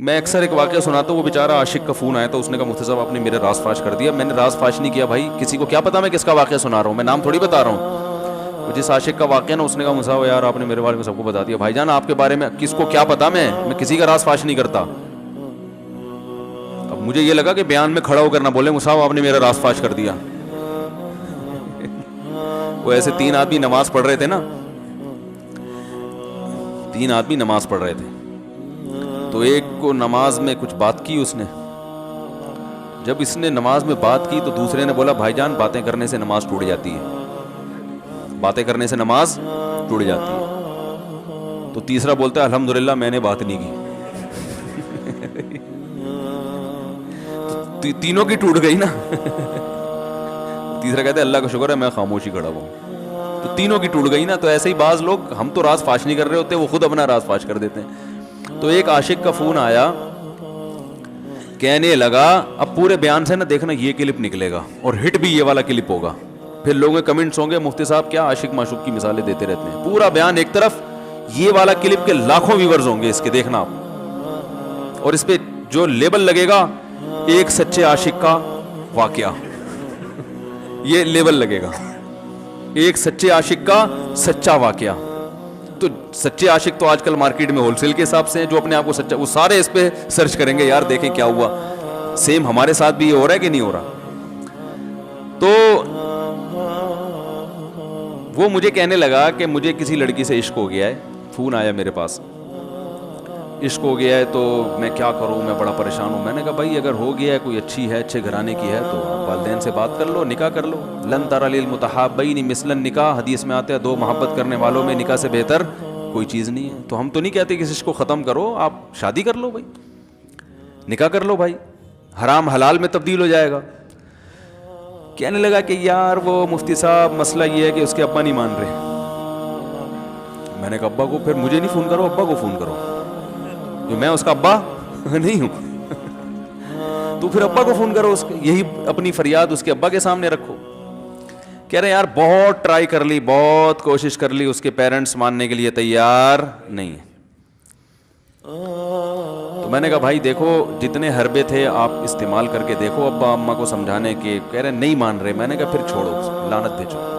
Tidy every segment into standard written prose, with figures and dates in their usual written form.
میں اکثر ایک واقعہ سناتا ہوں, وہ بیچارہ عاشق کا فون آیا تو اس نے کہا مفتی صاحب آپ نے میرے راز فاش کر دیا. میں نے راز فاش نہیں کیا بھائی, کسی کو کیا پتا میں کس کا واقعہ سنا رہا ہوں, میں نام تھوڑی بتا رہا ہوں. جس عاشق کا واقعہ نا, اس نے کہا مصعب یار آپ نے میرے بارے میں سب کو بتا دیا. بھائی جان آپ کے بارے میں کس کو کیا پتا, میں کسی کا راز فاش نہیں کرتا. اب مجھے یہ لگا کہ بیان میں کھڑا ہو کر نہ بولے مصعب آپ نے میرا راز فاش کر دیا. وہ ایسے 3 آدمی نماز پڑھ رہے تھے نا, 3 آدمی نماز پڑھ رہے تھے, تو ایک کو نماز میں کچھ بات کی اس نے. جب اس نے نماز میں بات کی تو دوسرے نے بولا بھائی جان باتیں کرنے سے نماز ٹوٹ جاتی ہے, باتیں کرنے سے نماز ٹوٹ جاتی ہے. تو تیسرا بولتا ہے الحمدللہ میں نے بات نہیں کی. تینوں کی ٹوٹ گئی نا. تیسرا کہتے ہیں اللہ کا شکر ہے میں خاموشی کھڑا ہوں. تو تینوں کی ٹوٹ گئی نا. تو ایسے ہی بعض لوگ, ہم تو راز فاش نہیں کر رہے ہوتے, وہ خود اپنا راز فاش کر دیتے ہیں. تو ایک عاشق کا فون آیا, کہنے لگا اب پورے بیان سے نا دیکھنا یہ کلپ نکلے گا اور ہٹ بھی یہ والا کلپ ہوگا. پھر لوگوں کے کمنٹس ہوں گے مفتی صاحب کیا عاشق معشوق کی مثالیں دیتے رہتے ہیں. پورا بیان ایک طرف, یہ والا کلپ کے لاکھوں ویورز ہوں گے اس کے, دیکھنا آپ. اور اس پہ جو لیبل لگے گا ایک سچے عاشق کا واقعہ, یہ لیبل لگے گا ایک سچے عاشق کا سچا واقعہ. تو سچے عاشق تو آج کل مارکیٹ میں ہول سیل کے حساب سے ہیں, جو اپنے آپ کو سچا, وہ سارے اس پہ سرچ کریں گے یار دیکھیں کیا ہوا, سیم ہمارے ساتھ بھی یہ ہو رہا ہے کہ نہیں ہو رہا. تو وہ مجھے کہنے لگا کہ مجھے کسی لڑکی سے عشق ہو گیا ہے, فون آیا میرے پاس, عشق ہو گیا ہے تو میں کیا کروں, میں بڑا پریشان ہوں. میں نے کہا بھائی اگر ہو گیا ہے, کوئی اچھی ہے, اچھے گھرانے کی ہے, تو والدین سے بات کر لو, نکاح کر لو. لن تر للمتحابین مثل النکاح, حدیث میں آتا ہے 2 محبت کرنے والوں میں نکاح سے بہتر کوئی چیز نہیں ہے. تو ہم تو نہیں کہتے کہ اس عشق کو ختم کرو, آپ شادی کر لو بھائی, نکاح کر لو بھائی, حرام حلال میں تبدیل ہو جائے گا. کہنے لگا کہ یار وہ مفتی صاحب مسئلہ یہ ہے کہ اس کے ابا نہیں مان رہے. میں نے کہا ابا کو, پھر مجھے نہیں فون کرو, ابا کو فون کرو, جو میں اس کا ابا نہیں ہوں. تو پھر ابا کو فون کرو, اس کے یہی اپنی فریاد اس کے ابا کے سامنے رکھو. کہہ رہے یار بہت ٹرائی کر لی, بہت کوشش کر لی, اس کے پیرنٹس ماننے کے لیے تیار نہیں ہے. تو میں نے کہا بھائی دیکھو جتنے حربے تھے آپ استعمال کر کے دیکھو ابا اماں کو سمجھانے کے. کہہ رہے نہیں مان رہے. میں نے کہا پھر چھوڑو, لعنت بھیجو.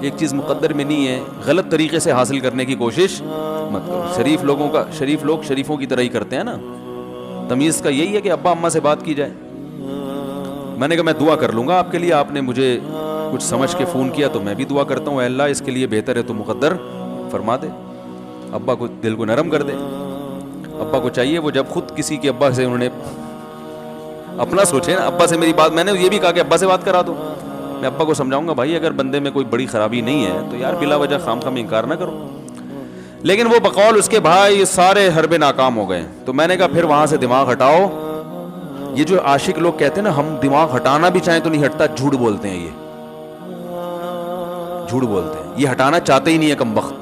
ایک چیز مقدر میں نہیں ہے, غلط طریقے سے حاصل کرنے کی کوشش مت کرو. شریف لوگوں کا, شریف لوگ شریفوں کی طرح ہی کرتے ہیں نا. تمیز کا یہی ہے کہ ابا اماں سے بات کی جائے. میں نے کہا میں دعا کر لوں گا آپ کے لیے, آپ نے مجھے کچھ سمجھ کے فون کیا تو میں بھی دعا کرتا ہوں, اے اللہ اس کے لیے بہتر ہے تو مقدر فرما دے, ابا کو دل کو نرم کر دے. ابا کو چاہیے وہ جب خود کسی کے ابا سے انہوں نے اپنا سوچے نا, ابا سے میری بات, میں نے یہ بھی کہا کہ ابا سے بات کرا دو. میں ابا کو سمجھاؤں گا بھائی اگر بندے میں کوئی بڑی خرابی نہیں ہے تو یار بلا وجہ خام خام انکار نہ کرو. لیکن وہ بقول اس کے بھائی سارے حربے ناکام ہو گئے. تو میں نے کہا پھر وہاں سے دماغ ہٹاؤ. یہ جو عاشق لوگ کہتے ہیں نا ہم دماغ ہٹانا بھی چاہیں تو نہیں ہٹتا, جھوٹ بولتے ہیں, یہ جھوٹ بولتے ہیں, یہ ہٹانا چاہتے ہی نہیں ہے کمبخت.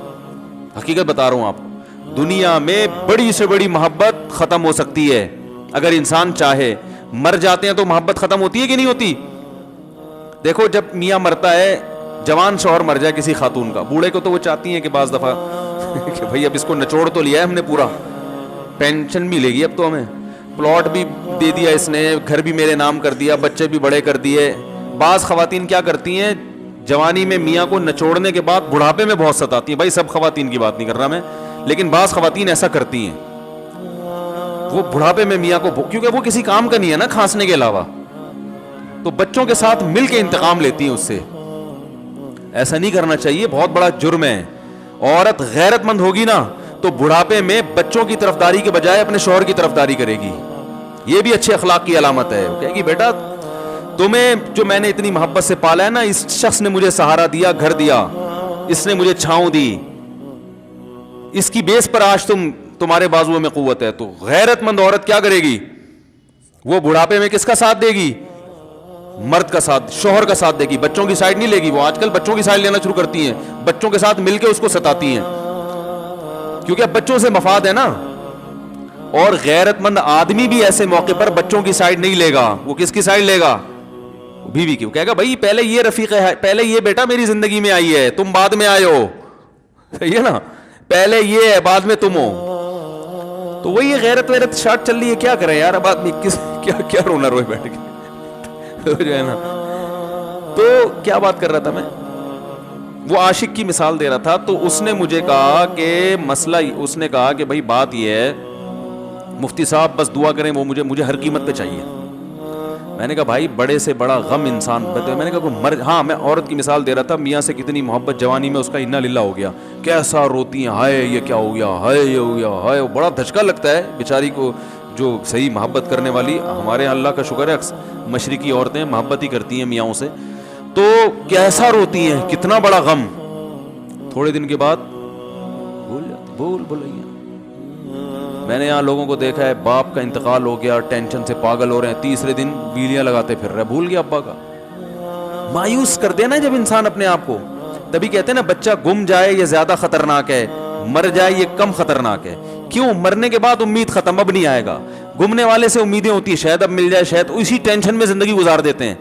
حقیقت بتا رہا ہوں آپ کو, دنیا میں بڑی سے بڑی محبت ختم ہو سکتی ہے اگر انسان چاہے. مر جاتے ہیں تو محبت ختم ہوتی ہے کہ نہیں ہوتی؟ دیکھو جب میاں مرتا ہے, جوان شوہر مر جائے کسی خاتون کا, بوڑھے کو تو وہ چاہتی ہیں کہ بعض دفعہ کہ بھائی اب اس کو نچوڑ تو لیا ہے ہم نے, پورا پینشن بھی لے گی, اب تو ہمیں پلاٹ بھی دے دیا اس نے, گھر بھی میرے نام کر دیا, بچے بھی بڑے کر دیے. بعض خواتین کیا کرتی ہیں, جوانی میں میاں کو نچوڑنے کے بعد بڑھاپے میں بہت ستاتی ہیں. بھائی سب خواتین کی بات نہیں کر رہا میں, لیکن بعض خواتین ایسا کرتی ہیں, وہ بڑھاپے میں میاں کو, کیونکہ وہ کسی کام کا نہیں ہے نا کھانسنے کے علاوہ, تو بچوں کے ساتھ مل کے انتقام لیتی ہیں اس سے. ایسا نہیں کرنا چاہیے, بہت بڑا جرم ہے. عورت غیرت مند ہوگی نا تو بڑھاپے میں بچوں کی طرفداری کے بجائے اپنے شوہر کی طرفداری کرے گی. یہ بھی اچھے اخلاق کی علامت ہے. کہے گی بیٹا تمہیں جو میں نے اتنی محبت سے پالا ہے نا, اس شخص نے مجھے سہارا دیا, گھر دیا, اس نے مجھے چھاؤں دی, اس کی بیس پر آج تمہارے بازوؤں میں قوت ہے. تو غیرت مند عورت کیا کرے گی, وہ بڑھاپے میں کس کا ساتھ دے گی, مرد کا ساتھ, شوہر کا ساتھ دے گی, بچوں کی سائڈ نہیں لے گی. وہ آج کل بچوں کی سائڈ لینا شروع کرتی ہیں, بچوں کے ساتھ مل کے اس کو ستاتی ہیں, کیونکہ اب بچوں سے مفاد ہے نا. اور غیرت مند آدمی بھی ایسے موقع پر بچوں کی سائڈ نہیں لے گا. وہ کس کی سائڈ لے گا, بیوی کی. وہ کہے گا بھائی پہلے یہ رفیق ہے, پہلے یہ بیٹا میری زندگی میں آئی ہے, تم بعد میں آئے ہو, صحیح ہے نا, پہلے یہ ہے بعد میں تم ہو. تو وہی غیرت ویرت شارٹ چل رہی ہے, کیا کریں یار, اب آدمی کیا رونا روئے بیٹھ کے جو ہے نا. تو کیا بات کر رہا تھا میں, وہ عاشق کی مثال دے رہا تھا. تو اس نے مجھے کہا کہ مسئلہ, اس نے کہا کہ بھائی بات یہ ہے مفتی صاحب بس دعا کریں, وہ مجھے ہر قیمت پہ چاہیے. میں نے کہا بھائی بڑے سے بڑا غم انسان, میں نے کہا ہاں میں عورت کی مثال دے رہا تھا, میاں سے کتنی محبت جوانی میں اس کا انا للہ ہو گیا, کیسا روتی ہیں, ہائے یہ کیا ہو گیا, ہائے یہ ہو گیا, ہائے. بڑا دھچکا لگتا ہے بیچاری کو, جو صحیح محبت کرنے والی. ہمارے یہاں اللہ کا شکر ہے مشرقی عورتیں محبت ہی کرتی ہیں میاں سے, تو کیسا روتی ہیں, کتنا بڑا غم. تھوڑے دن کے بعد بھول بھلائیاں. میں نے یہاں لوگوں کو دیکھا ہے, باپ کا انتقال ہو گیا, ٹینشن سے پاگل ہو رہے ہیں, تیسرے دن بیلیاں لگاتے پھر رہے, بھول گیا ابا کا. مایوس کر دینا جب انسان اپنے آپ کو. تبھی کہتے ہیں نا بچہ گم جائے یہ زیادہ خطرناک ہے, مر جائے یہ کم خطرناک ہے. کیوں؟ مرنے کے بعد امید ختم, اب نہیں آئے گا. گمنے والے سے امیدیں ہوتی ہیں شاید اب مل جائے, شاید اسی ٹینشن میں زندگی گزار دیتے ہیں.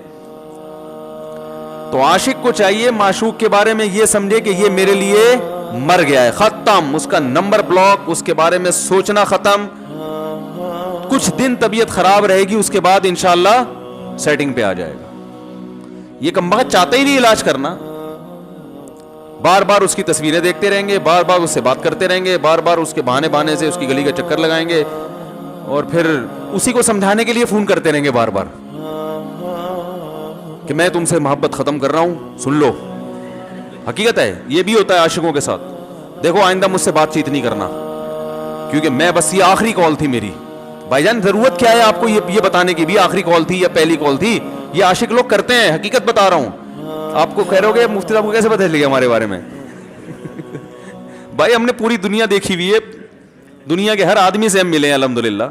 تو عاشق کو چاہیے معشوق کے بارے میں یہ سمجھے کہ یہ میرے لیے مر گیا ہے, ختم, اس کا نمبر بلاک, اس کے بارے میں سوچنا ختم. کچھ دن طبیعت خراب رہے گی, اس کے بعد انشاءاللہ سیٹنگ پہ آ جائے گا. یہ کمبخت چاہتا ہی نہیں علاج کرنا, بار بار اس کی تصویریں دیکھتے رہیں گے, بار بار اس سے بات کرتے رہیں گے, بار بار اس کے بہانے سے اس کی گلی کا چکر لگائیں گے, اور پھر اسی کو سمجھانے کے لیے فون کرتے رہیں گے بار بار کہ میں تم سے محبت ختم کر رہا ہوں, سن لو. حقیقت ہے یہ بھی ہوتا ہے عاشقوں کے ساتھ. دیکھو آئندہ مجھ سے بات چیت نہیں کرنا, کیونکہ میں بس یہ آخری کال تھی میری. بھائی جان ضرورت کیا ہے آپ کو یہ بتانے کی بھی آخری کال تھی یا پہلی کال تھی؟ یہ عاشق لوگ کرتے ہیں, حقیقت بتا رہا ہوں. آپ کو کہہ رہے ہو گے مفتی صاحب کو کیسے پتہ چل گیا ہمارے بارے میں؟ بھائی ہم نے پوری دنیا دیکھی ہوئی ہے, دنیا کے ہر آدمی سے ہم ملے ہیں الحمدللہ,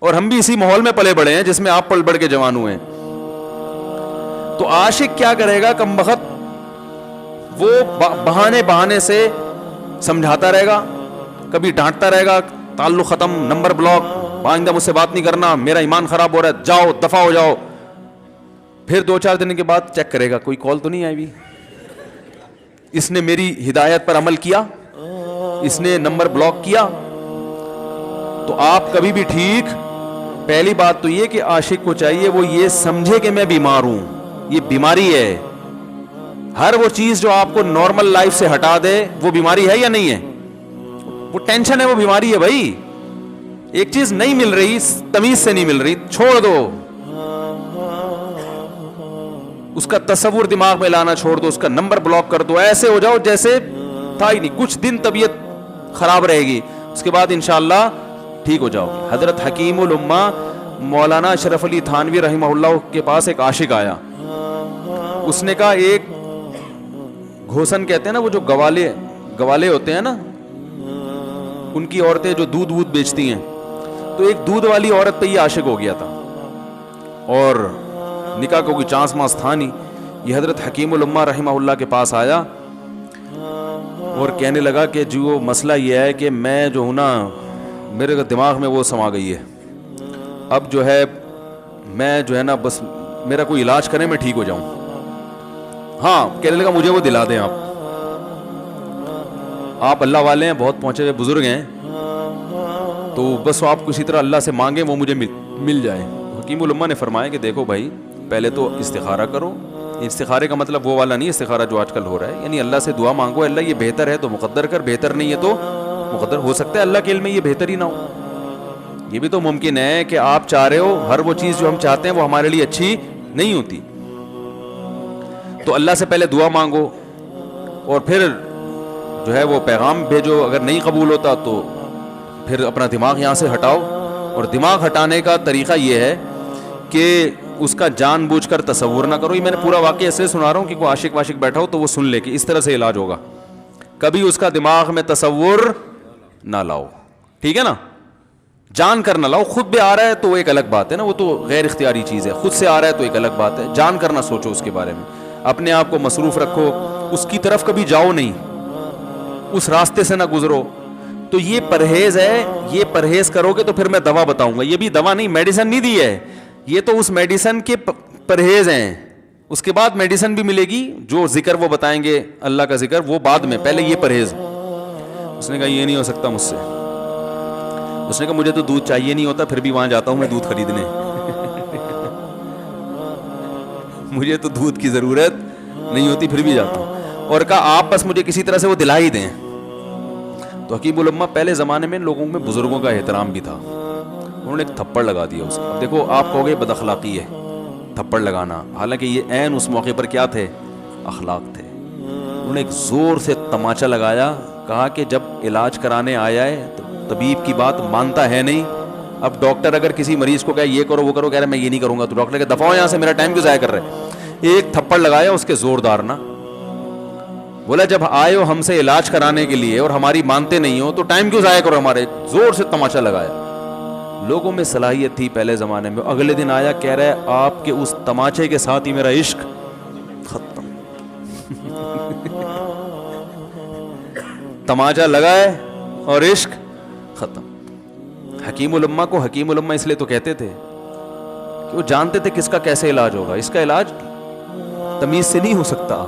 اور ہم بھی اسی ماحول میں پلے بڑے ہیں جس میں آپ پل بڑھ کے جوان ہوئے ہیں. تو عاشق کیا کرے گا کمبخت, وہ بہانے سے سمجھاتا رہے گا, کبھی ڈانٹتا رہے گا, تعلق ختم, نمبر بلاک, آئندہ مجھ سے بات نہیں کرنا, میرا ایمان خراب ہو رہا ہے, جاؤ دفع ہو جاؤ. پھر 2-4 دن کے بعد چیک کرے گا کوئی کال تو نہیں آئی بھی, اس نے میری ہدایت پر عمل کیا, اس نے نمبر بلاک کیا. تو آپ کبھی بھی ٹھیک, پہلی بات تو یہ کہ عاشق کو چاہیے وہ یہ سمجھے کہ میں بیمار ہوں, یہ بیماری ہے. ہر وہ چیز جو آپ کو نارمل لائف سے ہٹا دے وہ بیماری ہے یا نہیں ہے؟ وہ ٹینشن ہے, وہ بیماری ہے بھائی. ایک چیز نہیں مل رہی, تمیز سے نہیں مل رہی, چھوڑ دو, اس کا تصور دماغ میں لانا چھوڑ دو, اس کا نمبر بلاک کر دو, ایسے ہو جاؤ جیسے تھا ہی نہیں. کچھ دن طبیعت خراب رہے گی, اس کے بعد انشاءاللہ ٹھیک ہو جاؤ گے. حضرت حکیم الامہ مولانا اشرف علی تھانوی رحمہ اللہ کے پاس ایک عاشق آیا. اس نے کہا ایک گھوسن کہتے ہیں نا, وہ جو گوالے ہوتے ہیں نا, ان کی عورتیں جو دودھ بیچتی ہیں, تو ایک دودھ والی عورت پہ یہ عاشق ہو گیا تھا, اور نکاح کو کوئی چانس ماس تھا نہیں. یہ حضرت حکیم الامہ رحمہ اللہ کے پاس آیا اور کہنے لگا کہ جو مسئلہ یہ ہے کہ میں جو ہوں نا, میرے دماغ میں وہ سما گئی ہے, اب جو ہے میں جو ہے نا بس میرا کوئی علاج کریں میں ٹھیک ہو جاؤں. ہاں کہنے لگا مجھے وہ دلا دیں آپ اللہ والے ہیں, بہت پہنچے ہوئے بزرگ ہیں, تو بس آپ کسی طرح اللہ سے مانگیں وہ مجھے مل جائے. حکیم الامہ نے فرمایا کہ دیکھو بھائی پہلے تو استخارہ کرو. استخارے کا مطلب وہ والا نہیں استخارہ جو آج کل ہو رہا ہے, یعنی اللہ سے دعا مانگو, اللہ یہ بہتر ہے تو مقدر کر, بہتر نہیں ہے تو مقدر. ہو سکتا ہے اللہ کے علم میں یہ بہتر ہی نہ ہو, یہ بھی تو ممکن ہے کہ آپ چاہ رہے ہو ہر وہ چیز جو ہم چاہتے ہیں وہ ہمارے لیے اچھی نہیں ہوتی. تو اللہ سے پہلے دعا مانگو, اور پھر جو ہے وہ پیغام بھیجو. اگر نہیں قبول ہوتا تو پھر اپنا دماغ یہاں سے ہٹاؤ. اور دماغ ہٹانے کا طریقہ یہ ہے کہ اس کا جان بوجھ کر تصور نہ کرو. یہ میں نے پورا واقعہ ایسے سنا رہا ہوں کہ کوئی عاشق واشق بیٹھا ہو تو وہ سن لے کہ اس طرح سے علاج ہوگا. کبھی اس کا دماغ میں تصور نہ لاؤ, ٹھیک ہے نا, جان کر نہ لاؤ. خود بھی آ رہا ہے تو ایک الگ بات ہے نا, وہ تو غیر اختیاری چیز ہے. خود سے آ رہا ہے تو ایک الگ بات ہے, جان کر نہ سوچو اس کے بارے میں, اپنے آپ کو مصروف رکھو, اس کی طرف کبھی جاؤ نہیں, اس راستے سے نہ گزرو. تو یہ پرہیز ہے, یہ پرہیز کرو گے تو پھر میں دوا بتاؤں گا. یہ بھی دوا نہیں, میڈیسن نہیں دی ہے, یہ تو اس میڈیسن کے پرہیز ہیں. اس کے بعد میڈیسن بھی ملے گی, جو ذکر وہ بتائیں گے اللہ کا ذکر وہ بعد میں, پہلے یہ پرہیز. اس نے کہا یہ نہیں ہو سکتا مجھ سے. اس نے کہا مجھے تو دودھ چاہیے نہیں ہوتا, پھر بھی وہاں جاتا ہوں میں دودھ خریدنے. مجھے تو دودھ کی ضرورت نہیں ہوتی پھر بھی جاتا ہوں. اور کہا آپ بس مجھے کسی طرح سے وہ دلا ہی دیں. تو حکیم الامہ پہلے زمانے میں لوگوں میں بزرگوں کا احترام بھی تھا. انہوں نے ایک تھپڑ لگا دیا اس کو. اب دیکھو آپ کہو گے بد اخلاقی ہے تھپڑ لگانا, حالانکہ یہ عین اس موقع پر کیا تھے, اخلاق تھے. انہوں نے ایک زور سے تماچا لگایا, کہا کہ جب علاج کرانے آیا ہے تو طبیب کی بات مانتا ہے نہیں. اب ڈاکٹر اگر کسی مریض کو کہے یہ کرو وہ کرو, کہہ رہے میں یہ نہیں کروں گا, تو ڈاکٹر کہ دفعہ یہاں سے, میرا ٹائم کیوں ضائع کر رہے. ایک تھپڑ لگایا اس کے زوردار نا, بولا جب آئے ہو ہم سے علاج کرانے کے لیے اور ہماری مانتے نہیں ہو تو ٹائم کیوں ضائع کرو ہمارے. زور سے تماچا لگایا. لوگوں میں صلاحیت تھی پہلے زمانے میں. اگلے دن آیا کہہ رہا ہے آپ کے اس تماچے کے ساتھ ہی میرا عشق ختم. تماچا لگا ہے اور عشق ختم. حکیم الامہ کو حکیم الامہ اس لیے تو کہتے تھے کہ وہ جانتے تھے کس کا کیسے علاج ہوگا. اس کا علاج تمیز سے نہیں ہو سکتا.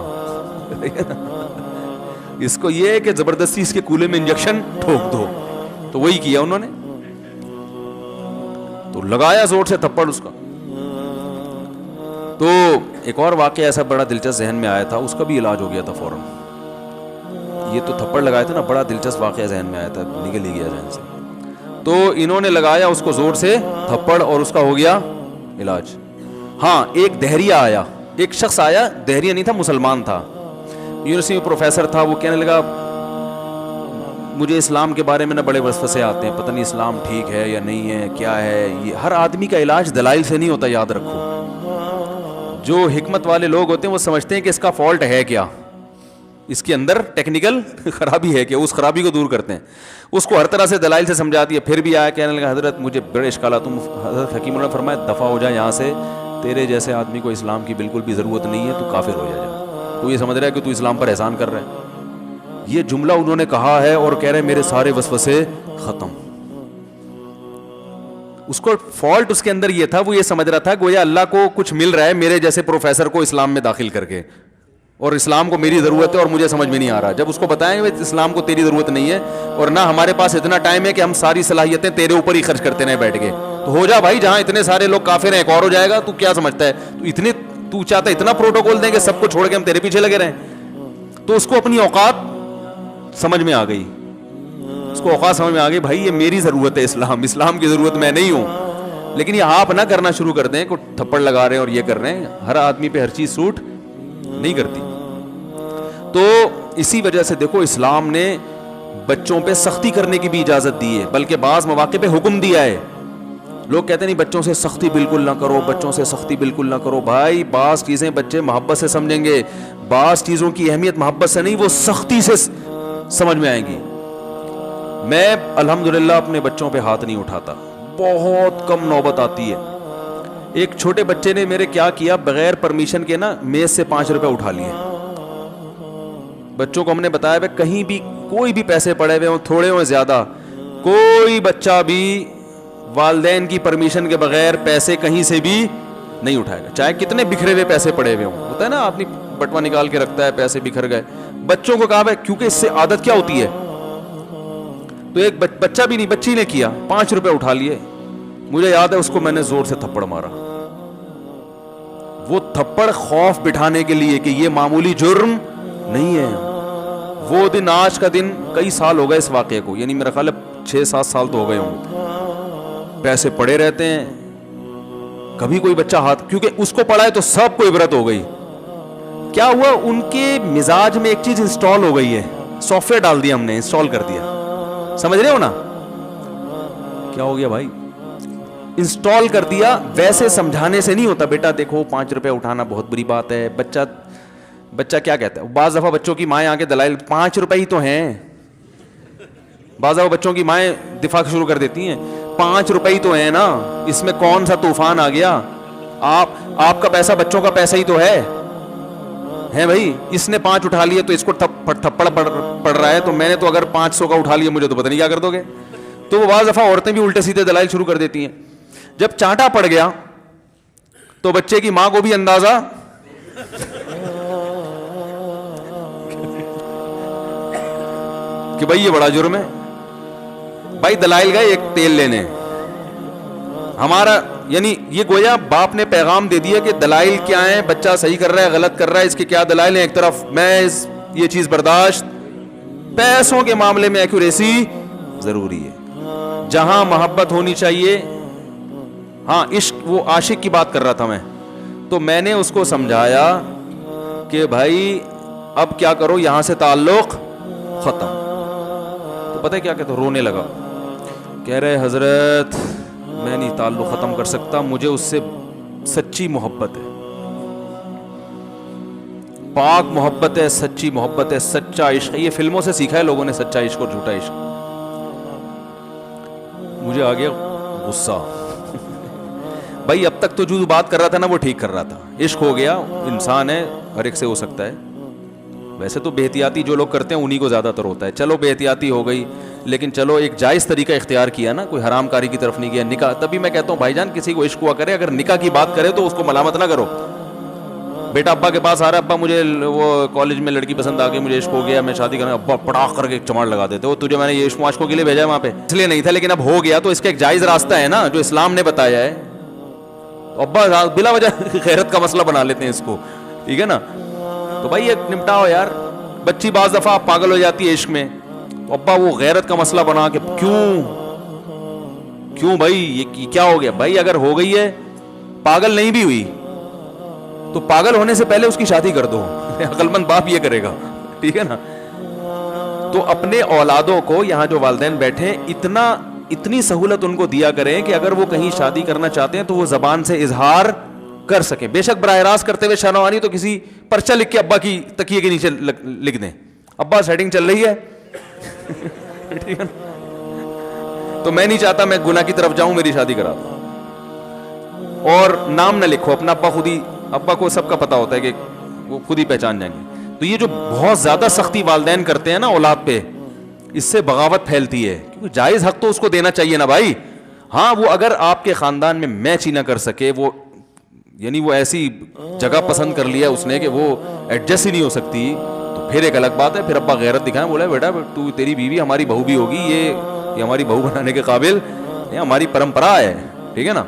اس کو یہ ہے کہ زبردستی اس کے کولے میں انجیکشن ٹھوک دو. تو وہی کیا انہوں نے, تو لگایا زور سے تھپڑ اس کا. تو ایک اور واقعہ ایسا بڑا دلچسپ ذہن میں آیا تھا, اس کا بھی علاج ہو گیا تھا فوراً. یہ تو تھپڑ لگایا تھا نا, بڑا دلچسپ واقعہ ذہن میں آیا تھا, نکل ہی گیا ذہن سے. تو انہوں نے لگایا اس کو زور سے تھپڑ اور اس کا ہو گیا علاج. ہاں ایک دہریہ آیا, ایک شخص آیا, دہریہ نہیں تھا مسلمان تھا, یونیورسٹی میں پروفیسر تھا. وہ کہنے لگا مجھے اسلام کے بارے میں نہ بڑے وسوسے آتے ہیں, پتہ نہیں اسلام ٹھیک ہے یا نہیں ہے, کیا ہے یہ. ہر آدمی کا علاج دلائل سے نہیں ہوتا, یاد رکھو. جو حکمت والے لوگ ہوتے ہیں وہ سمجھتے ہیں کہ اس کا فالٹ ہے کیا, اس کے اندر ٹیکنیکل خرابی ہے کہ اس خرابی کو دور کرتے ہیں. اس کو ہر طرح سے دلائل سے سمجھا دیا. پھر بھی آیا کہنے لگا حضرت مجھے بڑے اشکالات. حضرت حکیم اللہ نے فرمایا دفع ہو جائے یہاں سے, تیرے جیسے آدمی کو اسلام کی بالکل بھی ضرورت نہیں ہے, تو کافر ہو جائے. تو یہ سمجھ رہا ہے کہ تو اسلام پر احسان کر رہا ہے. یہ جملہ انہوں نے کہا ہے اور کہہ رہے میرے سارے وسوسے ختم. اس کو فالٹ اس کے اندر یہ تھا, وہ یہ سمجھ رہا تھا کہ گویا اللہ کو کچھ مل رہا ہے میرے جیسے پروفیسر کو اسلام میں داخل کر کے, اور اسلام کو میری ضرورت ہے اور مجھے سمجھ میں نہیں آ رہا. جب اس کو بتائیں گے اسلام کو تیری ضرورت نہیں ہے اور نہ ہمارے پاس اتنا ٹائم ہے کہ ہم ساری صلاحیتیں تیرے اوپر ہی خرچ کرتے رہیں بیٹھ کے, تو ہو جا بھائی, جہاں اتنے سارے لوگ کافر ہیں ایک اور ہو جائے گا. تو کیا سمجھتا ہے, تو چاہتا ہے اتنا پروٹوکول دیں کہ سب کو چھوڑ کے ہم تیرے پیچھے لگے رہیں. تو اس کو اپنی اوقات سمجھ میں آ گئی, اس کو اوقات سمجھ میں آ گئی, بھائی یہ میری ضرورت ہے اسلام کی ضرورت میں نہیں ہوں. لیکن یہ آپ نہ کرنا شروع کر دیں کہ تھپڑ لگا رہے ہیں اور یہ کر رہے ہیں. ہر آدمی پہ ہر چیز سوٹ نہیں کرتی. تو اسی وجہ سے دیکھو اسلام نے بچوں پہ سختی کرنے کی بھی اجازت دی ہے, بلکہ بعض مواقع پہ حکم دیا ہے. لوگ کہتے نہیں بچوں سے سختی بالکل نہ کرو, بچوں سے سختی بالکل نہ کرو. بھائی بعض چیزیں بچے محبت سے سمجھیں گے, بعض چیزوں کی اہمیت محبت سے نہیں, وہ سختی سے سمجھ میں آئیں گی. میں الحمدللہ اپنے بچوں پہ ہاتھ نہیں اٹھاتا, بہت کم نوبت آتی ہے. ایک چھوٹے بچے نے میرے کیا کیا, بغیر پرمیشن کے نا میز سے 5 روپے اٹھا لیے. بچوں کو ہم نے بتایا بھائی کہیں بھی کوئی بھی پیسے پڑے ہوئے ہوں, تھوڑے ہوں زیادہ, کوئی بچہ بھی والدین کی پرمیشن کے بغیر پیسے کہیں سے بھی نہیں اٹھائے گا, چاہے کتنے بکھرے ہوئے پیسے پڑے ہوئے ہوں. ہوتا ہے نا آدمی بٹوا نکال کے رکھتا ہے, پیسے بکھر گئے. بچوں کو کہا ہے کیونکہ اس سے عادت کیا ہوتی ہے. تو ایک بچہ بھی نہیں, بچی نے کیا, 5 روپے اٹھا لیے. مجھے یاد ہے اس کو میں نے زور سے تھپڑ مارا. وہ تھپڑ خوف بٹھانے کے لیے کہ یہ معمولی جرم نہیں ہے. وہ دن, آج کا دن کئی سال ہو گئے اس واقعے کو, یعنی میرا خیال ہے 6-7 سال تو ہو گئے ہوں. پیسے پڑے رہتے ہیں, کبھی کوئی بچہ ہاتھ, کیونکہ اس کو پڑا ہے تو سب کو عبرت ہو گئی. کیا ہوا, ان کے مزاج میں ایک چیز انسٹال ہو گئی ہے, سافٹ ویئر ڈال دیا ہم نے, انسٹال کر دیا. سمجھ رہے ہو نا کیا ہو گیا بھائی, انسٹال کر دیا. ویسے سمجھانے سے نہیں ہوتا, بیٹا دیکھو 5 روپے اٹھانا بہت بری بات ہے. بچہ کیا کہتا ہے, بعض دفعہ بچوں کی مائیں آگے دلائل 5 روپے ہی تو ہیں. بعض دفعہ بچوں کی مائیں دفاع شروع کر دیتی ہیں, 5 روپے ہی تو ہیں نا, اس میں کون سا طوفان آ گیا. آپ کا پیسہ بچوں کا پیسہ ہی تو ہے بھائی. اس نے 5 اٹھا لیے تو اس کو تھپڑ پڑ رہا ہے, تو میں نے تو اگر 500 کا اٹھا لیا, مجھے تو پتہ نہیں کیا کر دو گے. تو وہ بعض دفعہ عورتیں بھی الٹے سیدھے دلائل شروع کر دیتی ہیں. جب چانٹا پڑ گیا تو بچے کی ماں کو بھی اندازہ کہ بھائی یہ بڑا جرم ہے. بھائی دلائل گئے ایک تیل لینے, ہمارا یعنی یہ گویا باپ نے پیغام دے دیا کہ دلائل کیا ہیں, بچہ صحیح کر رہا ہے غلط کر رہا ہے, اس کے کیا دلائل ہیں, ایک طرف محض یہ چیز برداشت, پیسوں کے معاملے میں ایکوریسی ضروری ہے. جہاں محبت ہونی چاہیے, ہاں عشق, وہ عاشق کی بات کر رہا تھا میں, تو میں نے اس کو سمجھایا کہ بھائی اب کیا کرو, یہاں سے تعلق ختم. تو پتہ ہے کیا کہتا, رونے لگا, کہہ رہے حضرت میں نہیں تعلق ختم کر سکتا, مجھے اس سے سچی محبت ہے, پاک محبت ہے, سچی محبت ہے, سچا عشق ہے. یہ فلموں سے سیکھا ہے لوگوں نے, سچا عشق اور جھوٹا عشق. مجھے آ گیا غصہ. بھائی اب تک تو جو بات کر رہا تھا نا وہ ٹھیک کر رہا تھا, عشق ہو گیا, انسان ہے, ہر ایک سے ہو سکتا ہے. ویسے تو بے احتیاطی جو لوگ کرتے ہیں انہی کو زیادہ تر ہوتا ہے. چلو بے احتیاطی ہو گئی, لیکن چلو ایک جائز طریقہ اختیار کیا نا, کوئی حرام کاری کی طرف نہیں گیا. نکاح, تبھی میں کہتا ہوں بھائی جان کسی کو عشق ہوا کرے, اگر نکاح کی بات کرے تو اس کو ملامت نہ کرو. بیٹا ابا کے پاس آ رہا ہے, ابا مجھے وہ کالج میں لڑکی پسند آ گئی, مجھے عشق ہو گیا, میں شادی کرنا, ابا پڑاخ کر کے ایک چماڑ لگا دیتے, وہ تجھے میں نے یہ عشق معاشقوں کے لیے بھیجا ہے وہاں پہ, اس لیے نہیں تھا, لیکن اب ہو گیا تو اس کا ایک جائز راستہ ہے نا جو اسلام نے بتایا ہے. ابا بلا وجہ غیرت کا مسئلہ بنا لیتے ہیں اس کو, ٹھیک ہے نا. تو بھائی یہ نمٹاؤ یار. بچی بعض دفعہ پاگل ہو جاتی ہے عشق میں, ابا وہ غیرت کا مسئلہ بنا کے کیوں بھائی یہ کیا ہو گیا. بھائی اگر ہو گئی ہے, پاگل نہیں بھی ہوئی تو پاگل ہونے سے پہلے اس کی شادی کر دو. عقل مند باپ یہ کرے گا, ٹھیک ہے نا. تو اپنے اولادوں کو, یہاں جو والدین بیٹھے, اتنی سہولت ان کو دیا کریں کہ اگر وہ کہیں شادی کرنا چاہتے ہیں تو وہ زبان سے اظہار کر سکیں. بے شک براہ راست کرتے ہوئے شرمانی تو کسی پرچہ لکھ کے ابا کی تکیے کے نیچے لکھ دیں, ابا سیٹنگ چل رہی ہے, ٹھیک ہے نا. تو میں نہیں چاہتا میں گناہ کی طرف جاؤں, میری شادی کرا دو. اور نام نہ لکھو اپنا, ابا خود ہی, ابا کو سب کا پتا ہوتا ہے کہ وہ خود ہی پہچان جائیں گے. تو یہ جو بہت زیادہ سختی والدین کرتے ہیں نا اولاد پہ, اس سے بغاوت پھیلتی ہے. کیونکہ جائز حق تو اس کو دینا چاہیے نا بھائی. ہاں وہ اگر آپ کے خاندان میں میچ ہی نہ کر سکے, وہ یعنی وہ ایسی جگہ پسند کر لیا اس نے کہ وہ ایڈجسٹ ہی نہیں ہو سکتی, تو پھر ایک الگ بات ہے. پھر ابا غیرت دکھائیں, بولا بیٹا تو تیری بیوی ہماری بہو بھی ہوگی, یہ ہماری بہو بنانے کے قابل, یہ ہماری پرمپرا ہے, ٹھیک ہے نا.